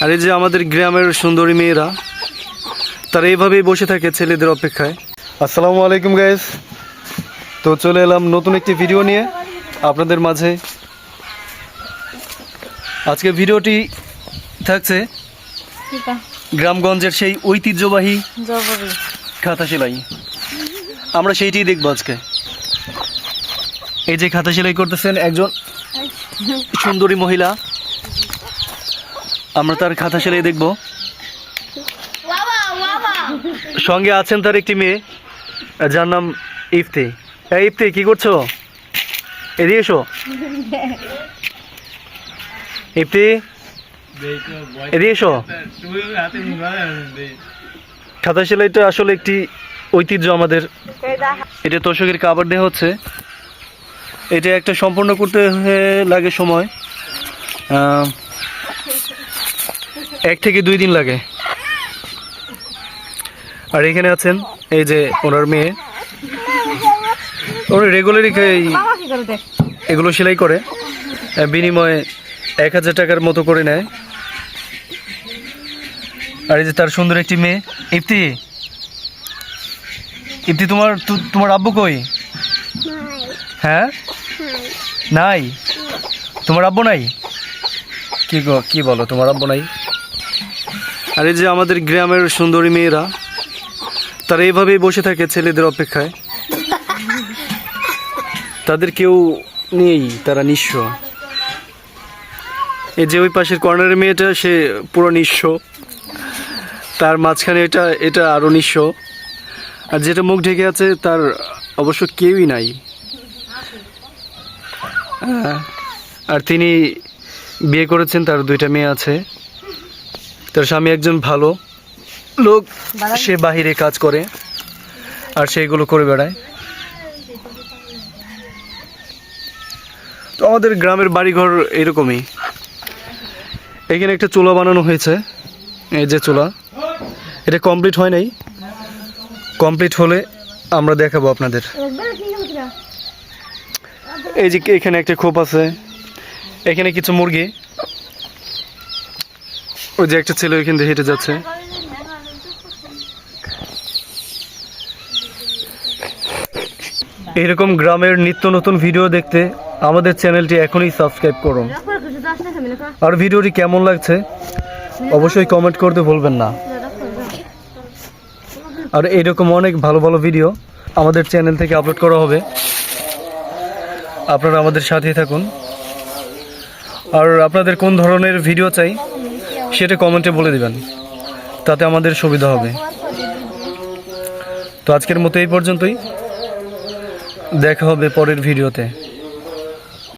আর এই যে আমাদের গ্রামের সুন্দরী মেয়েরা তারা এইভাবেই বসে থাকে ছেলেদের অপেক্ষায়। আসসালামু আলাইকুম গাইস, তো চলে এলাম নতুন একটি ভিডিও নিয়ে আপনাদের মাঝে। আজকে ভিডিওটি থাকছে গ্রামগঞ্জের সেই ঐতিহ্যবাহী খাতা সেলাই। আমরা সেইটিই দেখবো আজকে। এই যে খাতা সেলাই করতেছেন একজন সুন্দরী মহিলা, আমরা তার খাতা সেলাই দেখব। সঙ্গে আছেন তার একটি মেয়ে, যার নাম ইফতি। এই ইফতি, কি করছো? এদিকে এসো। ইফতি, এদিকে এসো। খাতা সেলাইটা আসলে একটি ঐতিহ্য আমাদের। এটা তোষকের কাপড় দেওয়া হচ্ছে। এটা একটা সম্পূর্ণ করতে লাগে সময় 1 থেকে 2 দিন লাগে। আর এখানে আছেন এই যে ওনার মেয়ে, ওরা রেগুলারই এগুলো সেলাই করে, বিনিময়ে 1000 টাকার মতো করে নেয়। আর এই যে তার সুন্দর একটি মেয়ে। ইফতি, ইফতি, তোমার আব্বু কই? হ্যাঁ, নাই? তোমার আব্বু নাই? কি বলো, তোমার আব্বু নাই? আর এই যে আমাদের গ্রামের সুন্দরী মেয়েরা তারা এইভাবেই বসে থাকে ছেলেদের অপেক্ষায়। তাদের কেউ নেই, তারা নিঃস্ব। এই যে ওই পাশের কর্নারের মেয়েটা, সে পুরো নিঃস্ব। তার মাঝখানে এটা আরো নিঃস্ব। আর যেটা মুখ ঢেকে আছে তার অবশ্য কেউই নাই। আর তিনি বিয়ে করেছেন, তার 2টা মেয়ে আছে। তার স্বামী একজন ভালো লোক, সে বাহিরে কাজ করে আর সেগুলো করে বেড়ায়। তো আমাদের গ্রামের বাড়িঘর এরকমই। এখানে একটা চুলা বানানো হয়েছে। এই যে চুলা, এটা কমপ্লিট হয় নাই, কমপ্লিট হলে আমরা দেখাবো আপনাদের। এই যে এখানে একটা খোপ আছে, এখানে কিছু মুরগি। ওই যে একটা ছেলে ওইখান দিয়ে হেঁটে যাচ্ছে। এরকম গ্রামের নিত্য নতুন ভিডিও দেখতে আমাদের চ্যানেলটি এখনই সাবস্ক্রাইব করুন। আর ভিডিওটি কেমন লাগছে অবশ্যই কমেন্ট করতে ভুলবেন না। আর এরকম অনেক ভালো ভালো ভিডিও আমাদের চ্যানেল থেকে আপলোড করা হবে, আপনারা আমাদের সাথেই থাকুন। আর আপনাদের কোন ধরনের ভিডিও চাই সেটা কমেন্টে বলে দিবেন, তাতে আমাদের সুবিধা হবে। তো আজকের মতো এই পর্যন্তই, দেখা হবে পরের ভিডিওতে।